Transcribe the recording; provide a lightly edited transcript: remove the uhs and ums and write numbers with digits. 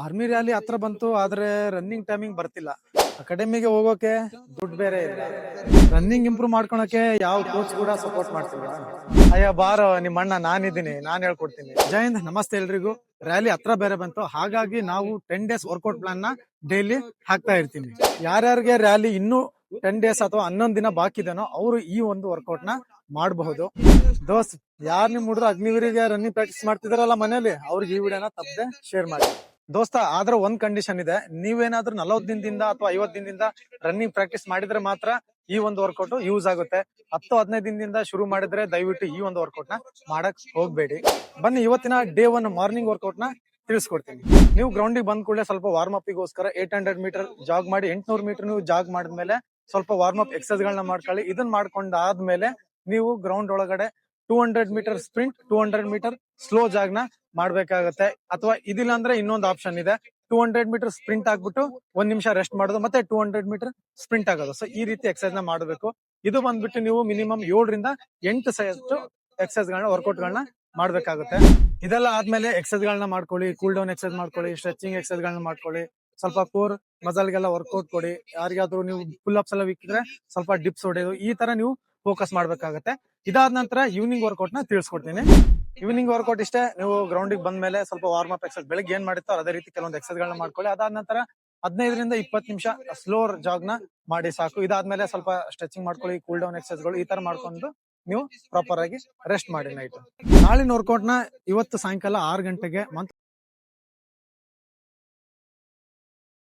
Army rally ಹತ್ರ ಬಂತು ಆದ್ರೆ ರನ್ನಿಂಗ್ ಟೈಮಿಂಗ್ ಬರ್ತಿಲ್ಲ. ಅಕಾಡೆಮಿಗೆ ಹೋಗೋಕೆ ದುಡ್ಡು ಬೇರೆ ಇಲ್ಲ. ರನ್ನಿಂಗ್ ಇಂಪ್ರೂವ್ ಮಾಡ್ಕೊಳಕ್ಕೆ ಯಾವ ಕೋಚ್ ಕೂಡ ಸಪೋರ್ಟ್ ಮಾಡ್ತಿಲ್ಲ. ಅಯ್ಯ ಬಾರೋ ನಿಮ್ಮ ಅಣ್ಣ ನಾನಿದ್ದೀನಿ, ನಾನ್ ಹೇಳ್ಕೊಡ್ತೀನಿ. ಜೈ ಹಿಂದ್, ನಮಸ್ತೆ ಎಲ್ರಿಗೂ. ರ್ಯಾಲಿ ಹತ್ರ ಬೇರೆ ಬಂತು, ಹಾಗಾಗಿ ನಾವು 10 ಡೇಸ್ ವರ್ಕೌಟ್ ಪ್ಲಾನ್ ನ ಡೈಲಿ ಹಾಕ್ತಾ ಇರ್ತೀನಿ. ಯಾರ್ಯಾರಿಗೆ ರ್ಯಾಲಿ ಇನ್ನೂ 10 ಡೇಸ್ ಅಥವಾ 11 ದಿನ ಬಾಕಿ ಇದೆನೋ ಅವರು ಈ ಒಂದು ವರ್ಕೌಟ್ ನ ಮಾಡಬಹುದು. ದೋಸ್ತ್, ಯಾರ್ ನಿಮ್ ಹುಡುಗರು ಅಗ್ನಿವೀರಿಗೆ ರನ್ನಿಂಗ್ ಪ್ರಾಕ್ಟೀಸ್ ಮಾಡ್ತಿದಾರಲ್ಲ ಮನೇಲಿ, ಅವ್ರಿಗೆ ಈ ವಿಡಿಯೋನ ತಪ್ಪದೆ ಶೇರ್ ಮಾಡಿ. ದೋಸ್ತ, ಆದ್ರೆ ಒಂದ್ ಕಂಡೀಷನ್ ಇದೆ. ನೀವೇನಾದ್ರೂ 40 ದಿನದಿಂದ ಅಥವಾ 50 ದಿನದಿಂದ ರನ್ನಿಂಗ್ ಪ್ರಾಕ್ಟೀಸ್ ಮಾಡಿದ್ರೆ ಮಾತ್ರ ಈ ಒಂದು ವರ್ಕೌಟ್ ಯೂಸ್ ಆಗುತ್ತೆ. 10-15 ದಿನದಿಂದ ಶುರು ಮಾಡಿದ್ರೆ ದಯವಿಟ್ಟು ಈ ಒಂದು ವರ್ಕೌಟ್ ನ ಮಾಡಕ್ ಹೋಗ್ಬೇಡಿ. ಬನ್ನಿ ಇವತ್ತಿನ ಡೇ 1 ಮಾರ್ನಿಂಗ್ ವರ್ಕೌಟ್ ನ ತಿಳಿಸ್ಕೊಡ್ತೀನಿ. ನೀವು ಗ್ರೌಂಡಿಗೆ ಬಂದ್ ಕೂಡಲೇ ಸ್ವಲ್ಪ ವಾರ್ಮ್ ಅಪ್ ಗೋಸ್ಕರ 800 ಮೀಟರ್ ಜಾಗ್ ಮಾಡಿ, 800 ಮೀಟರ್ ನೀವು ಜಾಗ್ ಮಾಡಿದ್ಮೇಲೆ ಸ್ವಲ್ಪ ವಾರ್ಮ್ ಅಪ್ ಎಕ್ಸರ್ಸೈಸ್ ಗಳನ್ನ ಮಾಡ್ಕೊಳ್ಳಿ. ಇದನ್ನ ಮಾಡ್ಕೊಂಡಾದ್ಮೇಲೆ ನೀವು ಗ್ರೌಂಡ್ ಒಳಗಡೆ 200 ಮೀಟರ್ ಸ್ಪ್ರಿಂಟ್, 200 ಮೀಟರ್ ಸ್ಲೋ ಜಾಗ್ ನ ಮಾಡ್ಬೇಕಾಗತ್ತೆ. ಅಥವಾ ಇದಿಲ್ಲ ಅಂದ್ರೆ ಇನ್ನೊಂದು ಆಪ್ಷನ್ ಇದೆ, 200 ಮೀಟರ್ ಸ್ಪ್ರಿಂಟ್ ಆಗ್ಬಿಟ್ಟು 1 ನಿಮಿಷ ರೆಸ್ಟ್ ಮಾಡೋದು, ಮತ್ತೆ 200 ಮೀಟರ್ ಸ್ಪ್ರಿಂಟ್ ಆಗೋದು. ಸೊ ಈ ರೀತಿ ಎಕ್ಸರ್ಸೈಸ್ ನ ಮಾಡಬೇಕು. ಇದು ಬಂದ್ಬಿಟ್ಟು ನೀವು ಮಿನಿಮಮ್ 7 ರಿಂದ 8 ಎಕ್ಸರ್ಸೈಸ್ ಗಳನ್ನ, ವರ್ಕೌಟ್ ಗಳನ್ನ ಮಾಡ್ಬೇಕಾಗುತ್ತೆ. ಇದೆಲ್ಲ ಆದ್ಮೇಲೆ ಎಕ್ಸರ್ಸೈಸ್ ಗಳನ್ನ ಮಾಡ್ಕೊಳ್ಳಿ, ಕೂಲ್ ಡೌನ್ ಎಕ್ಸರ್ಸೈಸ್ ಮಾಡ್ಕೊಳ್ಳಿ, ಸ್ಟ್ರೆಚಿಂಗ್ ಎಕ್ಸರ್ಸೈಸ್ ಗಳನ್ನ ಮಾಡ್ಕೊಳ್ಳಿ, ಸ್ವಲ್ಪ ಕೋರ್ ಮಸಲ್ ಗೆಲ್ಲ ವರ್ಕೌಟ್ ಕೊಡಿ. ಯಾರಿಗಾದ್ರೂ ನೀವು ಫುಲ್ ಅಪ್ಸ್ ಎಲ್ಲ ವೀಕಿದ್ರೆ ಸ್ವಲ್ಪ ಡಿಪ್ಸ್ ಹೊಡೆಯೋದು, ಈ ತರ ನೀವು ಫೋಕಸ್ ಮಾಡ್ಬೇಕಾಗತ್ತೆ. ಇದಾದ ನಂತರ ಈವ್ನಿಂಗ್ ವರ್ಕೌಟ್ ನ ತಿಳಿಸ್ಕೊಡ್ತೀನಿ. ಈವ್ನಿಂಗ್ ವರ್ಕೌಟ್ ಇಷ್ಟೇ. ನೀವು ಗ್ರೌಂಡಿಗೆ ಬಂದ್ಮೇಲೆ ಸ್ವಲ್ಪ ವಾರ್ಮ್ ಅಪ್ ಎಕ್ಸರ್ಸೈಸ್ ಬೆಳಗ್ಗೆ ಏನ್ ಮಾಡಿರ್ತಾರೋ ಅದೇ ರೀತಿ ಕೆಲವೊಂದು ಎಕ್ಸರ್ಸೈಸ್ ಗಳನ್ನ ಮಾಡ್ಕೊಳ್ಳಿ. ಅದಾದ ನಂತರ 15 ರಿಂದ 20 ನಿಮಿಷ ಸ್ಲೋ ಜಾಗ್ ನ ಮಾಡಿ ಸಾಕು. ಇದಾದ್ಮೇಲೆ ಸ್ವಲ್ಪ ಸ್ಟ್ರೆಚಿಂಗ್ ಮಾಡ್ಕೊಳ್ಳಿ, ಕೂಲ್ ಡೌನ್ ಎಕ್ಸರ್ಸೈಸ್ ಗಳು ಈ ತರ ಮಾಡ್ಕೊಂಡು ನೀವು ಪ್ರಾಪರ್ ಆಗಿ ರೆಸ್ಟ್ ಮಾಡಿ ನೈಟ್. ನಾಳಿನ ವರ್ಕೌಟ್ ನ ಇವತ್ತು ಸಾಯಂಕಾಲ 6 ಗಂಟೆಗೆ